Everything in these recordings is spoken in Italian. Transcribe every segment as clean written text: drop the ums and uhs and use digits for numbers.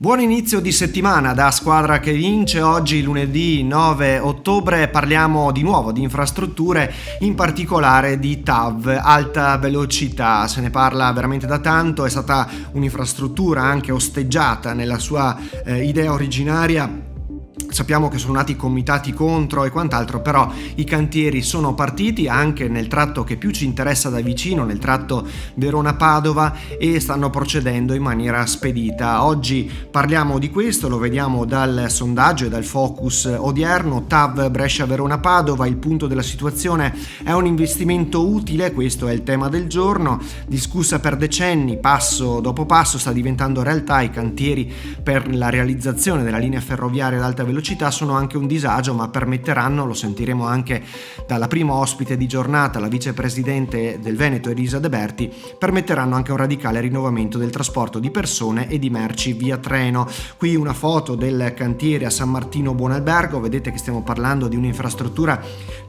Buon inizio di settimana da Squadra che vince. Oggi lunedì 9 ottobre parliamo di nuovo di infrastrutture, in particolare di TAV, alta velocità. Se ne parla veramente da tanto, è stata un'infrastruttura anche osteggiata nella sua idea originaria. Sappiamo che sono nati comitati contro e quant'altro, però i cantieri sono partiti anche nel tratto che più ci interessa da vicino, nel tratto Verona-Padova, e stanno procedendo in maniera spedita. Oggi parliamo di questo, lo vediamo dal sondaggio e dal focus odierno. TAV Brescia-Verona-Padova, il punto della situazione: è un investimento utile? Questo è il tema del giorno, discussa per decenni, passo dopo passo sta diventando realtà. I cantieri per la realizzazione della linea ferroviaria ad alta velocità sono anche un disagio, ma permetteranno, lo sentiremo anche dalla prima ospite di giornata, la vicepresidente del Veneto Elisa De Berti, permetteranno anche un radicale rinnovamento del trasporto di persone e di merci via treno. Qui una foto del cantiere a San Martino Buonalbergo, vedete che stiamo parlando di un'infrastruttura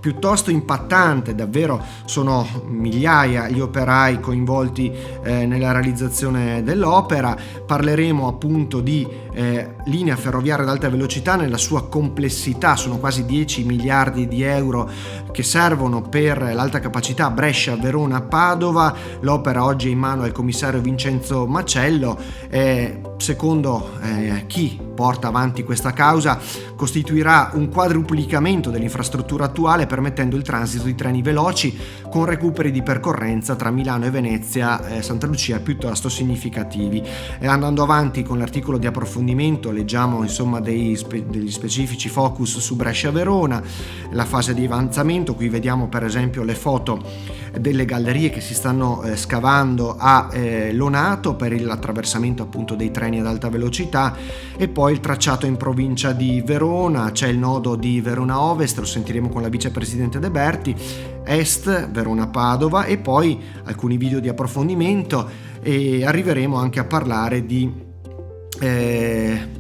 piuttosto impattante, davvero sono migliaia gli operai coinvolti nella realizzazione dell'opera. Parleremo appunto di linea ferroviaria ad alta velocità nella sua complessità, sono quasi 10 miliardi di euro che servono per l'alta capacità Brescia-Verona-Padova. L'opera oggi è in mano al commissario Vincenzo Macello. Secondo chi porta avanti questa causa, costituirà un quadruplicamento dell'infrastruttura attuale, permettendo il transito di treni veloci con recuperi di percorrenza tra Milano e Venezia Santa Lucia piuttosto significativi. Andando avanti con l'articolo di approfondimento, leggiamo insomma degli specifici focus su Brescia-Verona, la fase di avanzamento. Qui vediamo per esempio le foto delle gallerie che si stanno scavando a Lonato per l'attraversamento appunto dei treni ad alta velocità, e poi il tracciato in provincia di Verona. C'è il nodo di Verona Ovest, lo sentiremo con la vicepresidente De Berti, Est, Verona-Padova, e poi alcuni video di approfondimento, e arriveremo anche a parlare di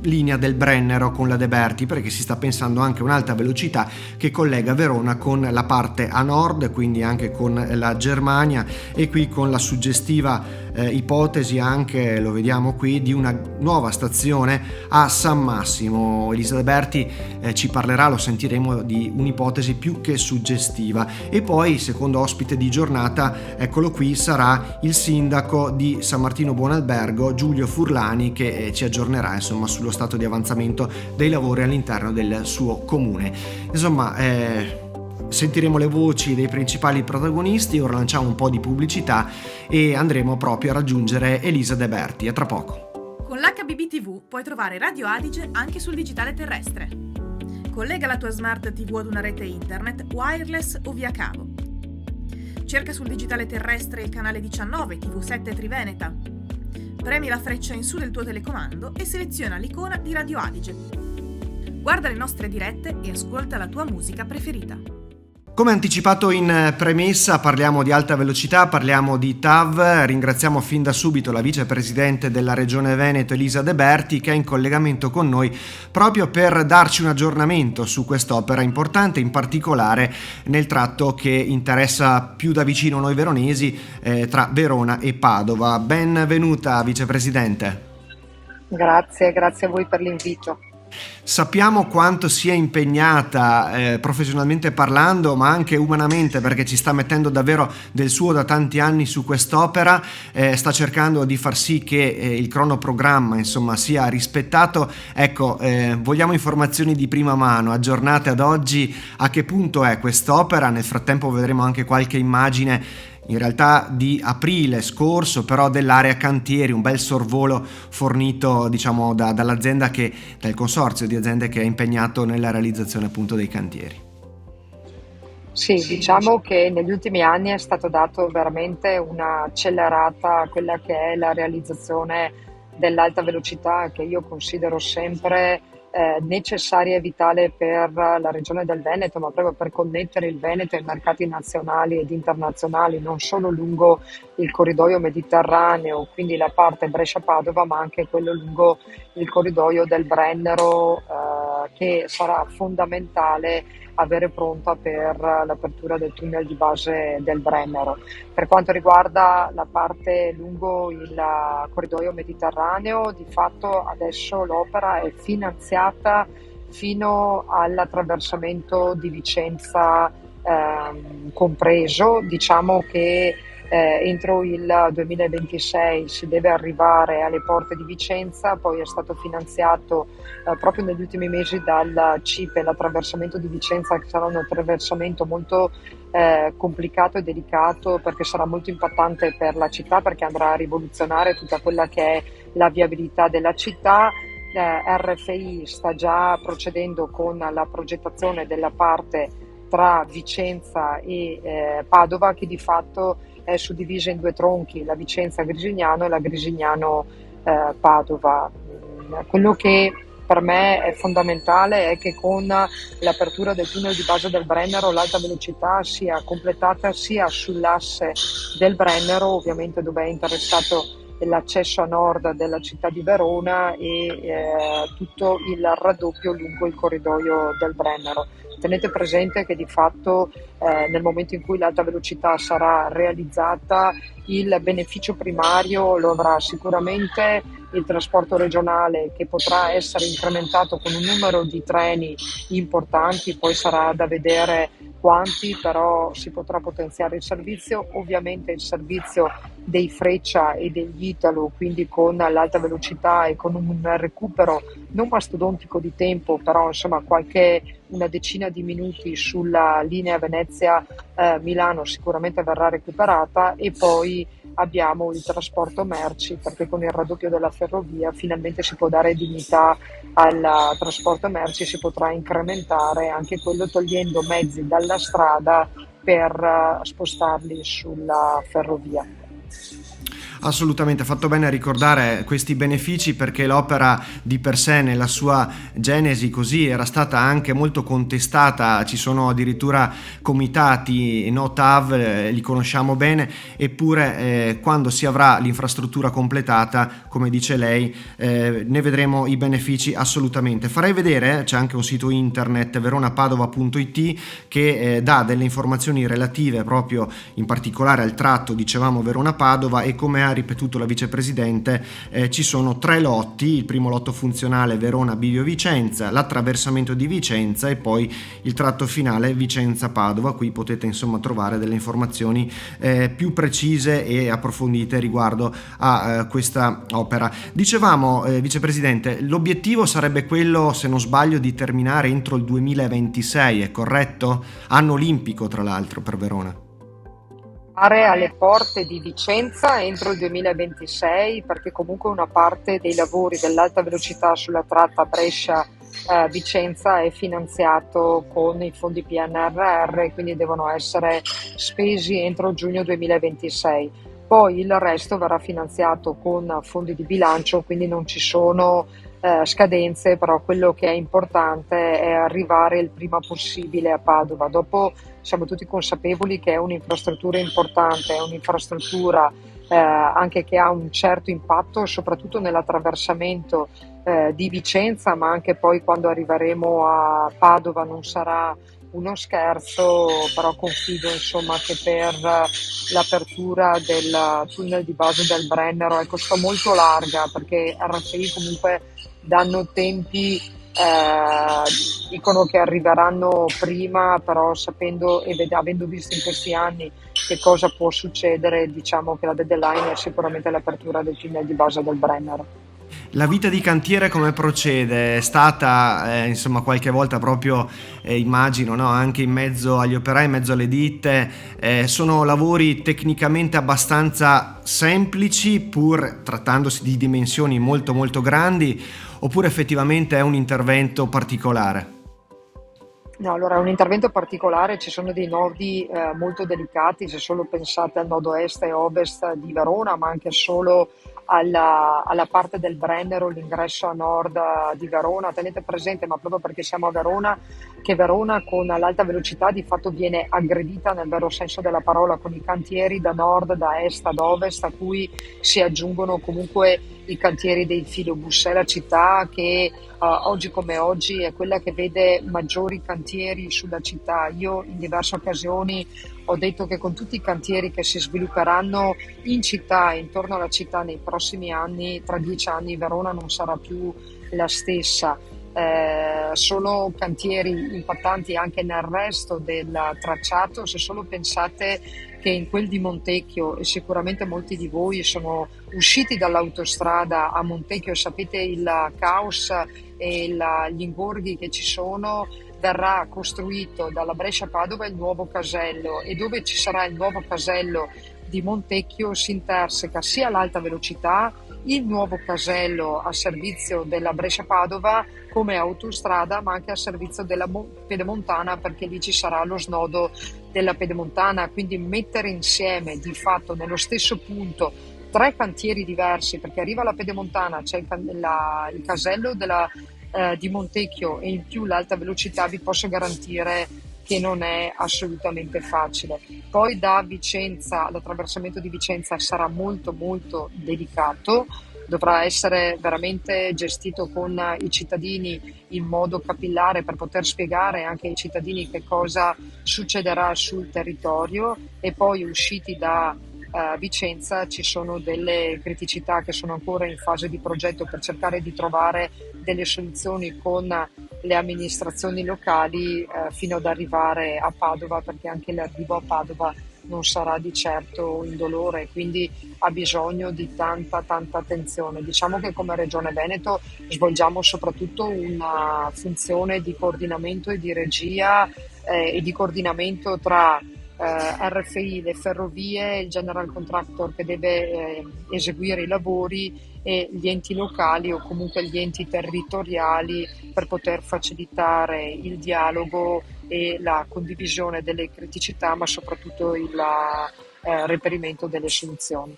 linea del Brennero con la De Berti, perché si sta pensando anche a un'alta velocità che collega Verona con la parte a nord, quindi anche con la Germania, e qui con la suggestiva ipotesi, anche lo vediamo qui, di una nuova stazione a San Massimo. Elisa De Berti ci parlerà, lo sentiremo, di un'ipotesi più che suggestiva. E poi, secondo ospite di giornata, eccolo qui, sarà il sindaco di San Martino Buonalbergo, Giulio Furlani, che ci aggiornerà insomma sullo stato di avanzamento dei lavori all'interno del suo comune. Insomma, sentiremo le voci dei principali protagonisti. Ora lanciamo un po' di pubblicità e andremo proprio a raggiungere Elisa De Berti. A tra poco. Con l'HBB TV puoi trovare Radio Adige anche sul digitale terrestre. Collega la tua smart TV ad una rete internet wireless o via cavo. Cerca sul digitale terrestre il canale 19 TV7 Triveneta. Premi la freccia in su del tuo telecomando e seleziona l'icona di Radio Adige. Guarda le nostre dirette e ascolta la tua musica preferita. Come anticipato in premessa, parliamo di alta velocità, parliamo di TAV. Ringraziamo fin da subito la vicepresidente della Regione Veneto Elisa De Berti, che è in collegamento con noi proprio per darci un aggiornamento su quest'opera importante, in particolare nel tratto che interessa più da vicino noi veronesi, tra Verona e Padova. Benvenuta vicepresidente. Grazie a voi per l'invito. Sappiamo quanto sia impegnata professionalmente parlando, ma anche umanamente, perché ci sta mettendo davvero del suo da tanti anni su quest'opera, sta cercando di far sì che il cronoprogramma insomma sia rispettato. Ecco, vogliamo informazioni di prima mano, aggiornate ad oggi. A che punto è quest'opera? Nel frattempo vedremo anche qualche immagine in realtà di aprile scorso, però dell'area cantieri, un bel sorvolo fornito diciamo dall'azienda dal consorzio di aziende che è impegnato nella realizzazione appunto dei cantieri. Sì, diciamo che negli ultimi anni è stato dato veramente un'accelerata a quella che è la realizzazione dell'alta velocità, che io considero sempre necessaria e vitale per la regione del Veneto, ma proprio per connettere il Veneto ai mercati nazionali ed internazionali, non solo lungo il corridoio mediterraneo, quindi la parte Brescia-Padova, ma anche quello lungo il corridoio del Brennero, che sarà fondamentale avere pronta per l'apertura del tunnel di base del Brennero. Per quanto riguarda la parte lungo il corridoio mediterraneo, di fatto adesso l'opera è finanziata fino all'attraversamento di Vicenza compreso. Diciamo che entro il 2026 si deve arrivare alle porte di Vicenza, poi è stato finanziato proprio negli ultimi mesi dal CIPE l'attraversamento di Vicenza, che sarà un attraversamento molto complicato e delicato, perché sarà molto impattante per la città, perché andrà a rivoluzionare tutta quella che è la viabilità della città. RFI sta già procedendo con la progettazione della parte tra Vicenza e Padova, che di fatto è suddivisa in due tronchi, la Vicenza-Grisignano e la Grisignano-Padova. Quello che per me è fondamentale è che con l'apertura del tunnel di base del Brennero l'alta velocità sia completata sia sull'asse del Brennero, ovviamente dove è interessato l'accesso a nord della città di Verona, e tutto il raddoppio lungo il corridoio del Brennero. Tenete presente che di fatto nel momento in cui l'alta velocità sarà realizzata, il beneficio primario lo avrà sicuramente il trasporto regionale, che potrà essere incrementato con un numero di treni importanti, poi sarà da vedere quanti, però si potrà potenziare il servizio. Ovviamente il servizio dei Freccia e degli Italo, quindi con l'alta velocità e con un recupero non mastodontico di tempo, però insomma una decina di minuti sulla linea Venezia-Milano sicuramente verrà recuperata. E poi abbiamo il trasporto merci, perché con il raddoppio della ferrovia finalmente si può dare dignità al trasporto merci, si potrà incrementare anche quello togliendo mezzi dalla strada per spostarli sulla ferrovia. Assolutamente, ha fatto bene a ricordare questi benefici, perché l'opera di per sé nella sua genesi così era stata anche molto contestata, ci sono addirittura comitati no TAV, li conosciamo bene, eppure quando si avrà l'infrastruttura completata, come dice lei, ne vedremo i benefici assolutamente. Farei vedere, c'è anche un sito internet veronapadova.it che dà delle informazioni relative proprio in particolare al tratto, dicevamo, Verona-Padova, e come ha ripetuto la vicepresidente ci sono 3 lotti: il primo lotto funzionale Verona-Bivio-Vicenza, l'attraversamento di Vicenza e poi il tratto finale Vicenza-Padova. Qui potete insomma trovare delle informazioni più precise e approfondite riguardo a questa opera. Dicevamo, vicepresidente, l'obiettivo sarebbe quello, se non sbaglio, di terminare entro il 2026, è corretto? Anno olimpico tra l'altro per Verona. Alle porte di Vicenza entro il 2026, perché comunque una parte dei lavori dell'alta velocità sulla tratta Brescia-Vicenza è finanziato con i fondi PNRR, quindi devono essere spesi entro giugno 2026. Poi il resto verrà finanziato con fondi di bilancio, quindi non ci sono scadenze, però quello che è importante è arrivare il prima possibile a Padova. Dopo siamo tutti consapevoli che è un'infrastruttura importante, è un'infrastruttura anche che ha un certo impatto, soprattutto nell'attraversamento di Vicenza, ma anche poi quando arriveremo a Padova non sarà uno scherzo, però confido insomma che per l'apertura del tunnel di base del Brennero, ecco, sto molto larga perché RFI comunque danno tempi, dicono che arriveranno prima, però sapendo e avendo visto in questi anni che cosa può succedere, diciamo che la deadline è sicuramente l'apertura del tunnel di base del Brennero. La vita di cantiere come procede? È stata insomma qualche volta proprio immagino, no? Anche in mezzo agli operai, in mezzo alle ditte, sono lavori tecnicamente abbastanza semplici pur trattandosi di dimensioni molto molto grandi, oppure effettivamente è un intervento particolare? No, allora è un intervento particolare, ci sono dei nodi molto delicati, se solo pensate al nodo est e ovest di Verona, ma anche solo alla parte del Brennero, l'ingresso a nord di Verona. Tenete presente, ma proprio perché siamo a Verona, che Verona con l'alta velocità di fatto viene aggredita nel vero senso della parola, con i cantieri da nord, da est, ad ovest, a cui si aggiungono comunque i cantieri dei filobus. È la città che oggi come oggi è quella che vede maggiori cantieri sulla città. Io in diverse occasioni ho detto che con tutti i cantieri che si svilupperanno in città e intorno alla città nei prossimi anni, tra 10 anni, Verona non sarà più la stessa. Sono cantieri impattanti anche nel resto del tracciato. Se solo pensate che in quel di Montecchio, e sicuramente molti di voi sono usciti dall'autostrada a Montecchio e sapete il caos e gli ingorghi che ci sono, verrà costruito dalla Brescia-Padova il nuovo casello, e dove ci sarà il nuovo casello di Montecchio si interseca sia l'alta velocità, il nuovo casello a servizio della Brescia-Padova come autostrada, ma anche a servizio della Pedemontana, perché lì ci sarà lo snodo della Pedemontana. Quindi mettere insieme di fatto nello stesso punto tre cantieri diversi, perché arriva la Pedemontana, c'è il casello di Montecchio e in più l'alta velocità, vi posso garantire che non è assolutamente facile. Poi da Vicenza, l'attraversamento di Vicenza sarà molto molto delicato, dovrà essere veramente gestito con i cittadini in modo capillare per poter spiegare anche ai cittadini che cosa succederà sul territorio. E poi usciti da Vicenza ci sono delle criticità che sono ancora in fase di progetto per cercare di trovare delle soluzioni con le amministrazioni locali fino ad arrivare a Padova, perché anche l'arrivo a Padova non sarà di certo indolore, quindi ha bisogno di tanta attenzione. Diciamo che come Regione Veneto svolgiamo soprattutto una funzione di coordinamento e di regia e di coordinamento tra RFI, le ferrovie, il general contractor che deve eseguire i lavori e gli enti locali o comunque gli enti territoriali, per poter facilitare il dialogo e la condivisione delle criticità, ma soprattutto il reperimento delle soluzioni.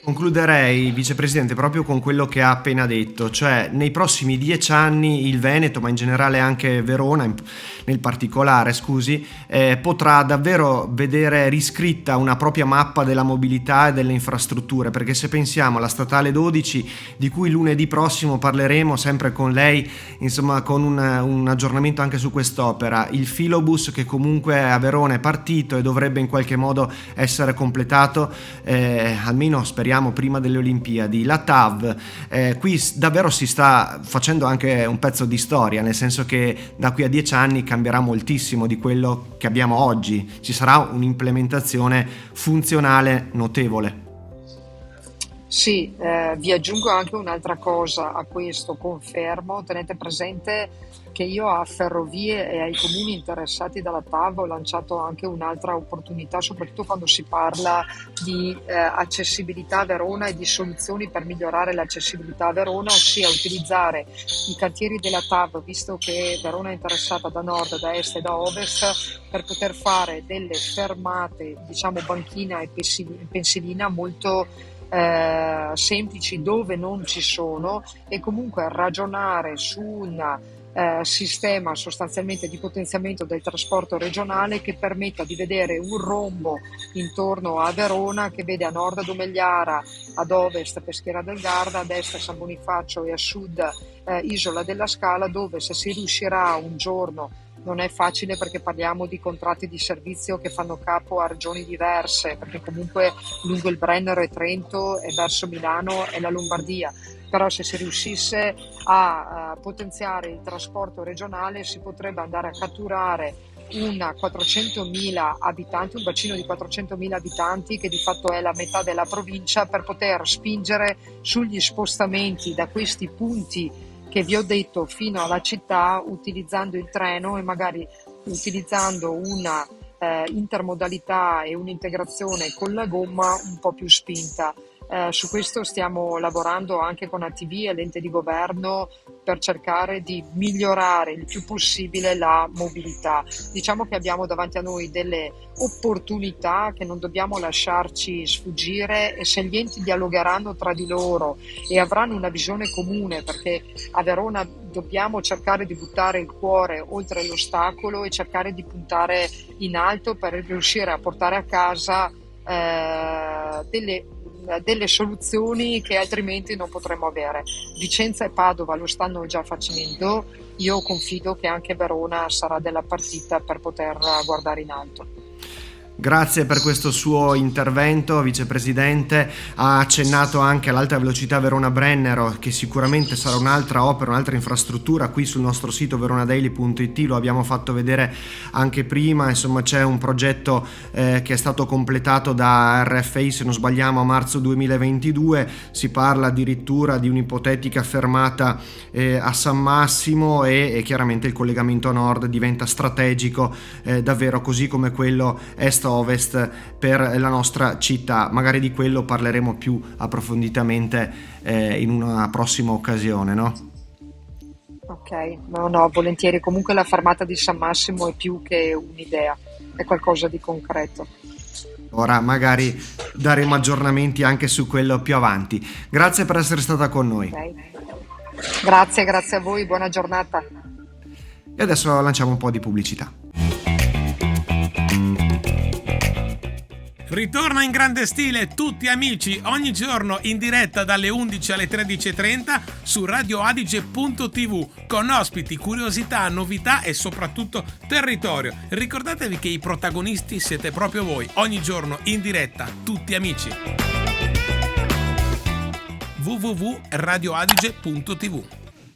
Concluderei, vicepresidente, proprio con quello che ha appena detto, cioè nei prossimi 10 anni il Veneto, ma in generale anche Verona, nel particolare, scusi, potrà davvero vedere riscritta una propria mappa della mobilità e delle infrastrutture, perché se pensiamo alla statale 12, di cui lunedì prossimo parleremo sempre con lei, insomma con un aggiornamento anche su quest'opera, il filobus che comunque a Verona è partito e dovrebbe in qualche modo essere completato, almeno speriamo prima delle Olimpiadi, la TAV, qui davvero si sta facendo anche un pezzo di storia, nel senso che da qui a 10 anni cambierà moltissimo di quello che abbiamo oggi, ci sarà un'implementazione funzionale notevole. Sì, vi aggiungo anche un'altra cosa a questo, confermo, tenete presente che io a Ferrovie e ai comuni interessati dalla TAV ho lanciato anche un'altra opportunità, soprattutto quando si parla di accessibilità a Verona e di soluzioni per migliorare l'accessibilità a Verona, ossia utilizzare i cantieri della TAV, visto che Verona è interessata da nord, da est e da ovest, per poter fare delle fermate, diciamo banchina e pensilina molto semplici dove non ci sono, e comunque ragionare su un sistema sostanzialmente di potenziamento del trasporto regionale che permetta di vedere un rombo intorno a Verona, che vede a nord Domegliara, ad ovest Peschiera del Garda, ad est San Bonifacio e a sud Isola della Scala, dove se si riuscirà un giorno, non è facile perché parliamo di contratti di servizio che fanno capo a regioni diverse, perché comunque lungo il Brennero e Trento e verso Milano e la Lombardia, però se si riuscisse a potenziare il trasporto regionale si potrebbe andare a catturare un 400.000 abitanti, un bacino di 400.000 abitanti che di fatto è la metà della provincia, per poter spingere sugli spostamenti da questi punti che vi ho detto fino alla città, utilizzando il treno e magari utilizzando una intermodalità e un'integrazione con la gomma un po' più spinta. Su questo stiamo lavorando anche con ATV e l'ente di governo per cercare di migliorare il più possibile la mobilità. Diciamo che abbiamo davanti a noi delle opportunità che non dobbiamo lasciarci sfuggire, e se gli enti dialogheranno tra di loro e avranno una visione comune, perché a Verona dobbiamo cercare di buttare il cuore oltre l'ostacolo e cercare di puntare in alto per riuscire a portare a casa delle soluzioni che altrimenti non potremmo avere. Vicenza e Padova lo stanno già facendo, io confido che anche Verona sarà della partita per poter guardare in alto. Grazie per questo suo intervento, vicepresidente. Ha accennato anche all'alta velocità Verona-Brennero, che sicuramente sarà un'altra opera, un'altra infrastruttura. Qui sul nostro sito veronadaily.it lo abbiamo fatto vedere anche prima. Insomma, c'è un progetto che è stato completato da RFI, se non sbagliamo, a marzo 2022. Si parla addirittura di un'ipotetica fermata a San Massimo e chiaramente il collegamento a nord diventa strategico, davvero così come quello est-ovest per la nostra città. Magari di quello parleremo più approfonditamente in una prossima occasione, no? Ok, no, volentieri. Comunque la fermata di San Massimo è più che un'idea, è qualcosa di concreto. Ora magari daremo aggiornamenti anche su quello più avanti. Grazie per essere stata con noi. Ok. Grazie a voi, buona giornata. E adesso lanciamo un po' di pubblicità. Ritorna in grande stile Tutti Amici, ogni giorno in diretta dalle 11 alle 13.30 su radioadige.tv con ospiti, curiosità, novità e soprattutto territorio. Ricordatevi che i protagonisti siete proprio voi, ogni giorno in diretta Tutti Amici. www.radioadige.tv.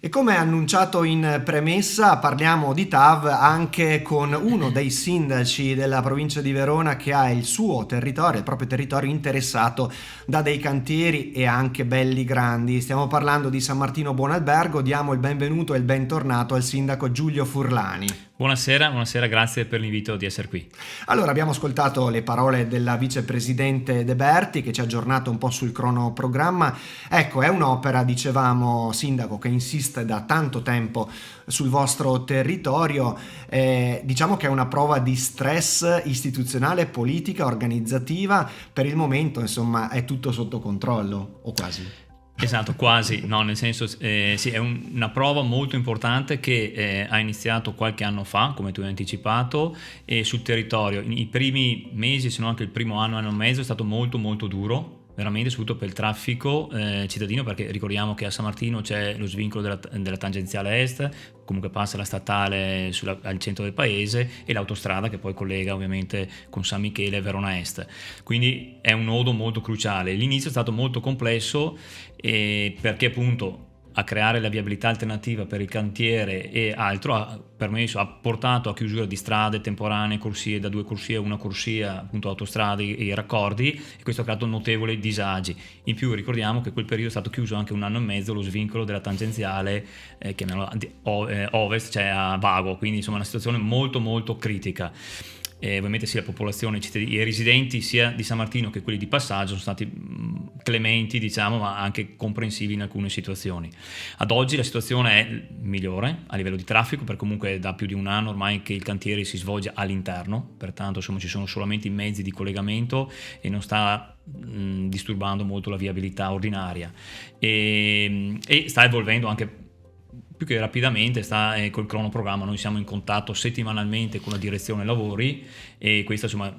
E come annunciato in premessa parliamo di TAV anche con uno dei sindaci della provincia di Verona che ha il suo territorio, il proprio territorio interessato da dei cantieri e anche belli grandi. Stiamo parlando di San Martino Buonalbergo. Diamo il benvenuto e il bentornato al sindaco Giulio Furlani. Buonasera, grazie per l'invito di essere qui. Allora, abbiamo ascoltato le parole della vicepresidente De Berti che ci ha aggiornato un po' sul cronoprogramma. Ecco, è un'opera, dicevamo, sindaco, che insiste da tanto tempo sul vostro territorio. Diciamo che è una prova di stress istituzionale, politica, organizzativa. Per il momento, insomma, è tutto sotto controllo, o quasi. Esatto, quasi, no, nel senso sì, è una prova molto importante che ha iniziato qualche anno fa, come tu hai anticipato, e sul territorio. I primi mesi, se non anche il primo anno e mezzo, è stato molto molto duro, veramente, soprattutto per il traffico cittadino, perché ricordiamo che a San Martino c'è lo svincolo della tangenziale est, comunque passa la statale al centro del paese e l'autostrada che poi collega ovviamente con San Michele e Verona Est, quindi è un nodo molto cruciale. L'inizio è stato molto complesso perché appunto a creare la viabilità alternativa per il cantiere e altro ha portato a chiusura di strade temporanee, corsie, da 2 corsie a 1 corsia, appunto autostrade e raccordi, e questo ha creato notevoli disagi. In più ricordiamo che quel periodo è stato chiuso anche 1 anno e mezzo lo svincolo della tangenziale ovest, cioè a Vago, quindi insomma una situazione molto molto critica. Ovviamente sia la popolazione, i cittadini, i residenti sia di San Martino che quelli di passaggio sono stati clementi, diciamo, ma anche comprensivi in alcune situazioni. Ad oggi la situazione è migliore a livello di traffico, perché comunque è da più di 1 anno ormai che il cantiere si svolge all'interno, pertanto insomma ci sono solamente i mezzi di collegamento e non sta disturbando molto la viabilità ordinaria e sta evolvendo anche più che rapidamente, sta col cronoprogramma. Noi siamo in contatto settimanalmente con la direzione lavori e questo insomma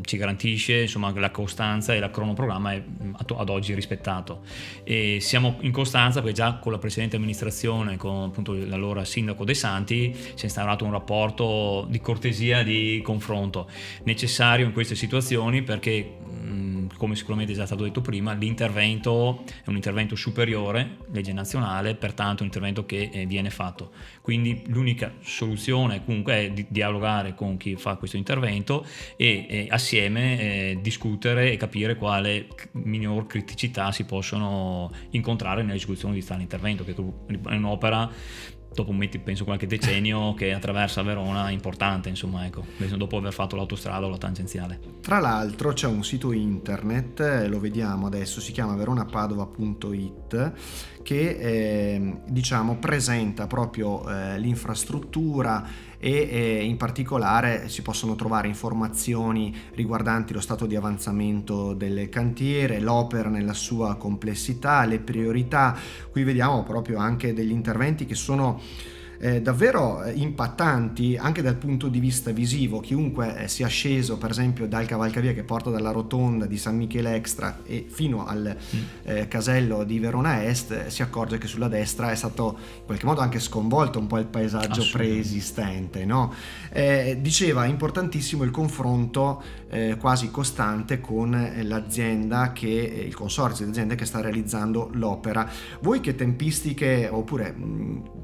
ci garantisce insomma la costanza, e il cronoprogramma è ad oggi rispettato, e siamo in costanza perché già con la precedente amministrazione, con appunto l'allora sindaco De Santi, si è instaurato un rapporto di cortesia, di confronto necessario in queste situazioni, perché come sicuramente è già stato detto prima, l'intervento è un intervento superiore, legge nazionale, pertanto è un intervento che viene fatto. Quindi l'unica soluzione comunque è di dialogare con chi fa questo intervento e assieme discutere e capire quale minor criticità si possono incontrare nell'esecuzione di tale intervento, che è un'opera dopo penso qualche decennio che attraversa Verona importante, insomma, ecco, dopo aver fatto l'autostrada o la tangenziale. Tra l'altro c'è un sito internet, lo vediamo adesso, si chiama veronapadova.it, che diciamo presenta proprio l'infrastruttura e in particolare si possono trovare informazioni riguardanti lo stato di avanzamento del cantiere, l'opera nella sua complessità, le priorità. Qui vediamo proprio anche degli interventi che sono davvero impattanti anche dal punto di vista visivo. Chiunque sia sceso per esempio dal cavalcavia che porta dalla rotonda di San Michele Extra e fino al casello di Verona Est si accorge che sulla destra è stato in qualche modo anche sconvolto un po' il paesaggio preesistente, no? Diceva importantissimo il confronto quasi costante con l'azienda il consorzio di aziende che sta realizzando l'opera. Voi che tempistiche, oppure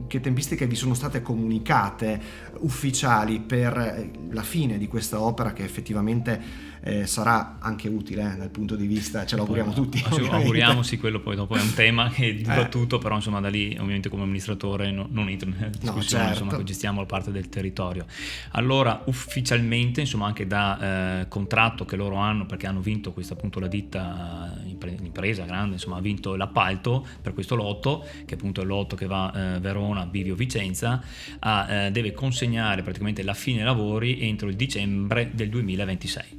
che tempistiche vi sono state comunicate ufficiali per la fine di questa opera, che effettivamente sarà anche utile dal punto di vista, ce l'auguriamo tutti. Auguriamoci, quello poi dopo è un tema che dura tutto, però insomma da lì ovviamente come amministratore non entro nella discussione, certo. Insomma, gestiamo la parte del territorio. Allora ufficialmente, insomma, anche da contratto che loro hanno, perché hanno vinto questa, appunto, la ditta l'impresa grande, insomma, ha vinto l'appalto per questo lotto, che appunto è il lotto che va Verona, Bivio, Vicenza, deve consegnare praticamente la fine lavori entro il dicembre del 2026.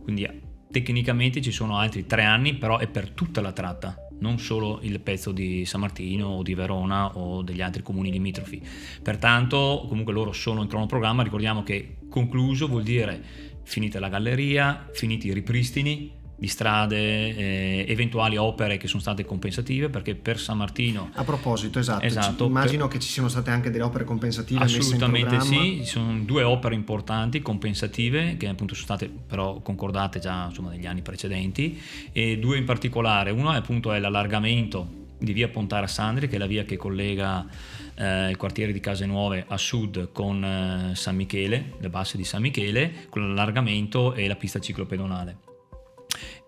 Quindi tecnicamente ci sono altri 3 anni, però è per tutta la tratta, non solo il pezzo di San Martino o di Verona o degli altri comuni limitrofi. Pertanto comunque loro sono in cronoprogramma. Ricordiamo che concluso vuol dire finita la galleria, finiti i ripristini di strade, eventuali opere che sono state compensative, perché per San Martino, a proposito, esatto, immagino che ci siano state anche delle opere compensative messe in programma. Assolutamente sì, ci sono 2 opere importanti compensative che appunto sono state però concordate già, insomma, negli anni precedenti, e 2 in particolare. Uno appunto è l'allargamento di via Pontara Sandri, che è la via che collega il quartiere di Case Nuove a sud con San Michele, le basse di San Michele, con l'allargamento e la pista ciclopedonale.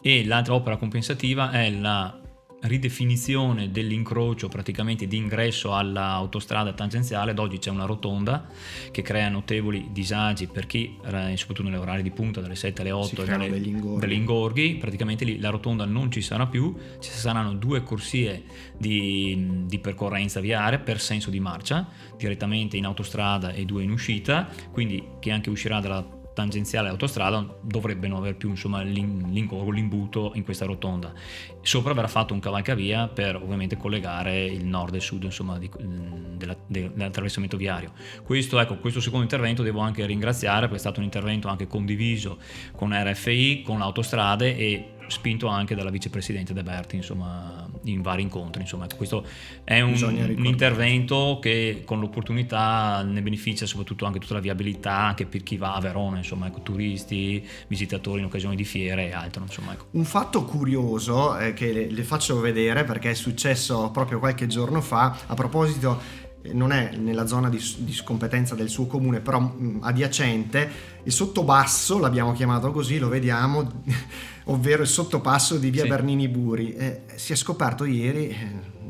E l'altra opera compensativa è la ridefinizione dell'incrocio praticamente di ingresso all'autostrada tangenziale. Ad oggi c'è una rotonda che crea notevoli disagi per chi, soprattutto nelle orarie di punta dalle 7 alle 8, degli ingorghi. Praticamente lì la rotonda non ci sarà più, ci saranno 2 corsie di percorrenza viaria per senso di marcia, direttamente in autostrada e 2 in uscita, quindi chi anche uscirà dalla tangenziale autostrada dovrebbe non aver più, insomma, l'imbuto in questa rotonda. Sopra verrà fatto un cavalcavia per ovviamente collegare il nord e sud, insomma, dell'attraversamento viario. Questo secondo intervento devo anche ringraziare, perché è stato un intervento anche condiviso con RFI, con Autostrade e spinto anche dalla vicepresidente De Berti, insomma, in vari incontri. Insomma, questo è un intervento che con l'opportunità ne beneficia soprattutto anche tutta la viabilità, anche per chi va a Verona, insomma, turisti, visitatori in occasione di fiere e altro, insomma, Un fatto curioso che le faccio vedere, perché è successo proprio qualche giorno fa, a proposito, non è nella zona di competenza del suo comune, però adiacente, il sottobasso, l'abbiamo chiamato così, lo vediamo, ovvero il sottopasso di via Bernini Buri. Si è scoperto ieri,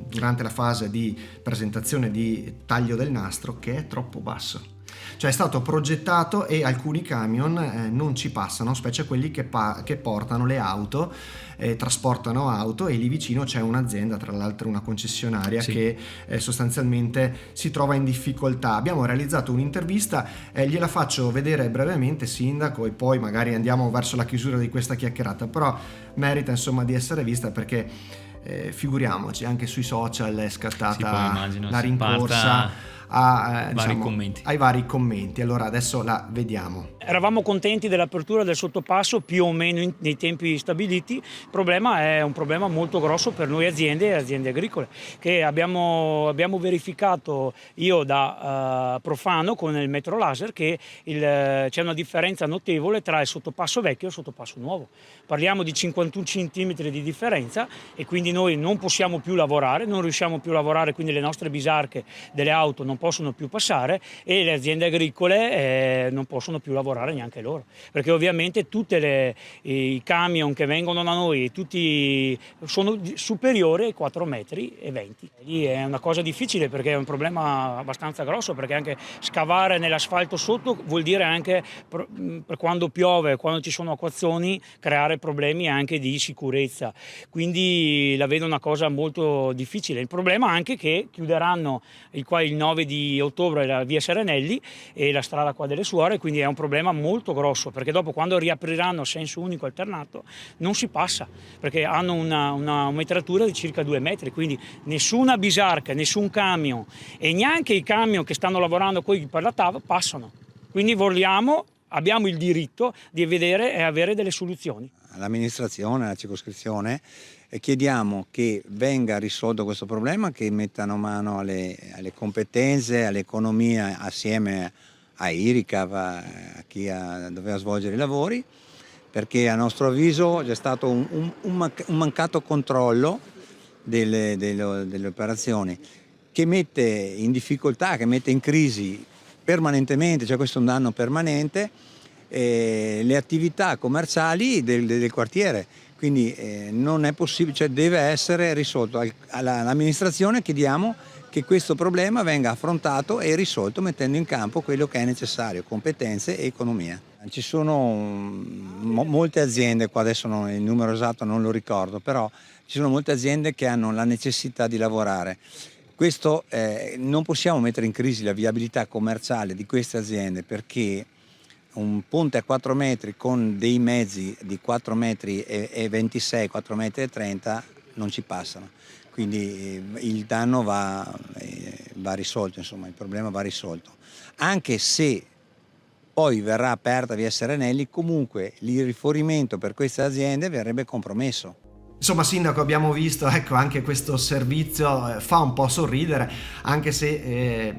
durante la fase di presentazione di taglio del nastro, che è troppo basso. Cioè è stato progettato e alcuni camion non ci passano, specie quelli che portano le auto, trasportano auto, e lì vicino c'è un'azienda, tra l'altro una concessionaria, che sostanzialmente si trova in difficoltà. Abbiamo realizzato un'intervista, gliela faccio vedere brevemente, sindaco, e poi magari andiamo verso la chiusura di questa chiacchierata, però merita insomma di essere vista, perché figuriamoci, anche sui social è scattata la rincorsa ai vari commenti. Allora adesso la vediamo. Eravamo contenti dell'apertura del sottopasso più o meno nei tempi stabiliti. Il problema è un problema molto grosso per noi aziende e aziende agricole, che abbiamo verificato io da profano con il metro laser che c'è una differenza notevole tra il sottopasso vecchio e il sottopasso nuovo. Parliamo di 51 cm di differenza, e quindi noi non possiamo più lavorare, non riusciamo più a lavorare, quindi le nostre bisarche delle auto non possono più passare e le aziende agricole non possono più lavorare neanche loro, perché ovviamente tutti i camion che vengono da noi tutti sono superiori ai 4,20 metri. Lì è una cosa difficile, perché è un problema abbastanza grosso, perché anche scavare nell'asfalto sotto vuol dire anche per quando piove, quando ci sono acquazzoni, creare problemi anche di sicurezza, quindi la vedo una cosa molto difficile. Il problema anche che chiuderanno il 9 di ottobre la via Serenelli e la strada qua delle Suore, quindi è un problema molto grosso, perché dopo quando riapriranno a senso unico alternato non si passa, perché hanno una metratura di circa 2 metri, quindi nessuna bisarca, nessun camion e neanche i camion che stanno lavorando qui per la TAV passano. Quindi abbiamo il diritto di vedere e avere delle soluzioni. All'amministrazione, alla circoscrizione, chiediamo che venga risolto questo problema, che mettano mano alle competenze, all'economia assieme a Iricav, a chi doveva svolgere i lavori, perché a nostro avviso c'è stato un mancato controllo delle operazioni che mette in difficoltà, che mette in crisi permanentemente, cioè questo è un danno permanente, le attività commerciali del quartiere, quindi non è possibile, cioè deve essere risolto. All'amministrazione chiediamo che questo problema venga affrontato e risolto mettendo in campo quello che è necessario, competenze e economia. Ci sono molte aziende, qua adesso il numero esatto non lo ricordo, però ci sono molte aziende che hanno la necessità di lavorare. Questo non possiamo mettere in crisi la viabilità commerciale di queste aziende, perché un ponte a 4 metri con dei mezzi di 4 metri e 26, 4 metri e 30 non ci passano. Quindi il danno va risolto, insomma, il problema va risolto. Anche se poi verrà aperta via Serenelli, comunque il rifornimento per queste aziende verrebbe compromesso. Insomma, Sindaco, abbiamo visto, ecco, anche questo servizio fa un po' sorridere, anche se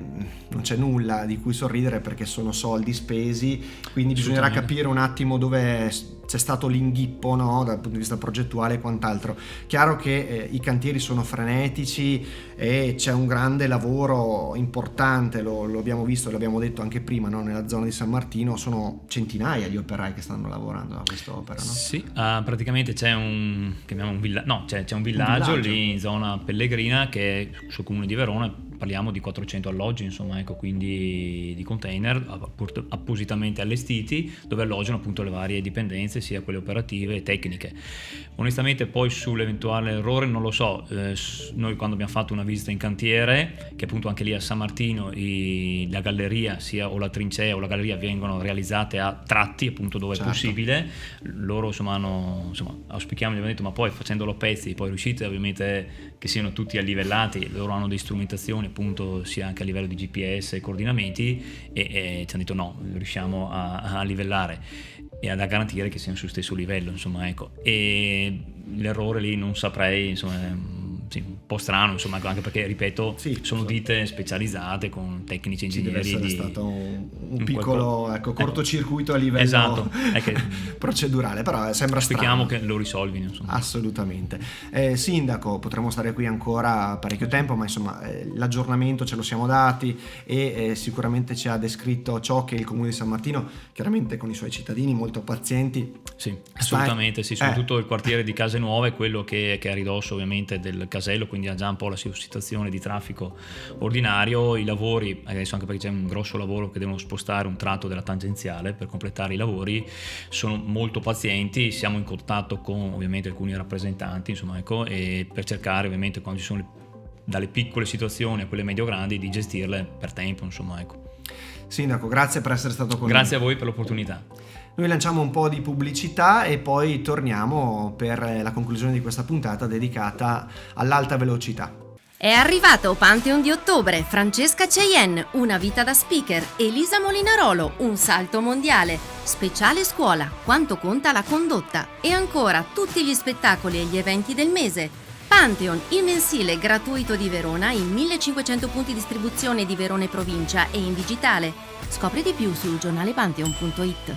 non c'è nulla di cui sorridere perché sono soldi spesi, quindi bisognerà capire un attimo dove c'è stato l'inghippo, no? Dal punto di vista progettuale e quant'altro. Chiaro che i cantieri sono frenetici e c'è un grande lavoro importante, lo abbiamo visto, l'abbiamo detto anche prima, no? Nella zona di San Martino sono centinaia di operai che stanno lavorando a quest'opera, no? Sì, praticamente c'è un villaggio lì in zona Pellegrina che è sul comune di Verona. Parliamo di 400 alloggi, insomma, ecco, quindi di container appositamente allestiti dove alloggiano appunto le varie dipendenze, sia quelle operative e tecniche. Onestamente poi sull'eventuale errore non lo so, noi quando abbiamo fatto una visita in cantiere, che appunto anche lì a San Martino la galleria sia o la trincea o la galleria vengono realizzate a tratti appunto dove è possibile, loro auspichiamo, gli abbiamo detto, ma poi facendolo a pezzi poi riuscite ovviamente che siano tutti allivellati, loro hanno delle strumentazioni appunto sia anche a livello di GPS e coordinamenti e ci hanno detto no, riusciamo a livellare e a garantire che siano sul stesso livello, insomma, ecco. E l'errore lì non saprei, insomma, sì, un po' strano, insomma, anche perché, ripeto, sono ditte specializzate con tecnici ingegneri. Deve essere stato un piccolo cortocircuito a livello procedurale, però sembra strano. Speriamo che lo risolvino, insomma. Assolutamente. Sindaco, potremmo stare qui ancora parecchio tempo, ma insomma l'aggiornamento ce lo siamo dati e sicuramente ci ha descritto ciò che il Comune di San Martino, chiaramente con i suoi cittadini molto pazienti. Sì, assolutamente, sì, soprattutto il quartiere di Case Nuove, quello che è a ridosso ovviamente del casello, quindi ha già un po' la situazione di traffico ordinario. I lavori, adesso anche perché c'è un grosso lavoro che devono spostare un tratto della tangenziale per completare i lavori, sono molto pazienti, siamo in contatto con ovviamente alcuni rappresentanti, insomma, ecco, e per cercare ovviamente quando ci sono dalle piccole situazioni a quelle medio-grandi di gestirle per tempo, insomma, ecco. Sindaco, grazie per essere stato con noi. Grazie a voi per l'opportunità. Noi lanciamo un po' di pubblicità e poi torniamo per la conclusione di questa puntata dedicata all'alta velocità. È arrivato Pantheon di ottobre, Francesca Cheyenne, Una vita da speaker, Elisa Molinarolo, Un salto mondiale, Speciale scuola, Quanto conta la condotta e ancora tutti gli spettacoli e gli eventi del mese. Pantheon, il mensile gratuito di Verona in 1500 punti distribuzione di Verona e provincia e in digitale. Scopri di più sul giornalepantheon.it.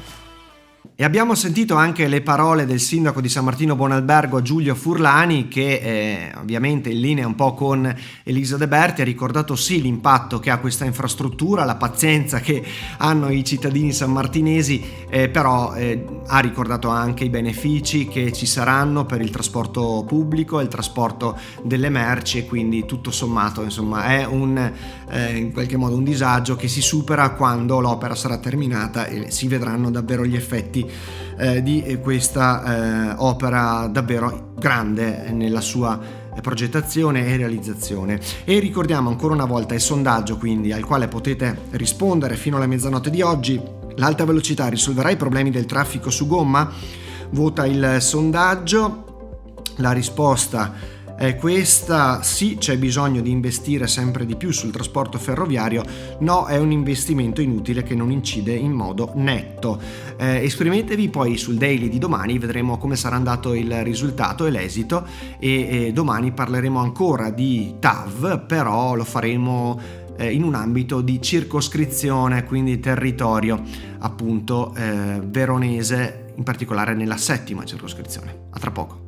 E abbiamo sentito anche le parole del sindaco di San Martino Buonalbergo Giulio Furlani, che ovviamente in linea un po' con Elisa De Berti ha ricordato sì l'impatto che ha questa infrastruttura, la pazienza che hanno i cittadini sanmartinesi, però ha ricordato anche i benefici che ci saranno per il trasporto pubblico e il trasporto delle merci, e quindi tutto sommato insomma è in qualche modo un disagio che si supera quando l'opera sarà terminata e si vedranno davvero gli effetti di questa opera davvero grande nella sua progettazione e realizzazione. E ricordiamo ancora una volta il sondaggio, quindi, al quale potete rispondere fino alla mezzanotte di oggi. L'alta velocità risolverà i problemi del traffico su gomma? Vota il sondaggio. La risposta è questa: sì, c'è bisogno di investire sempre di più sul trasporto ferroviario, no, è un investimento inutile che non incide in modo netto. Esprimetevi poi sul daily di domani, vedremo come sarà andato il risultato e l'esito, e domani parleremo ancora di TAV, però lo faremo in un ambito di circoscrizione, quindi territorio appunto veronese, in particolare nella 7ª circoscrizione. A tra poco.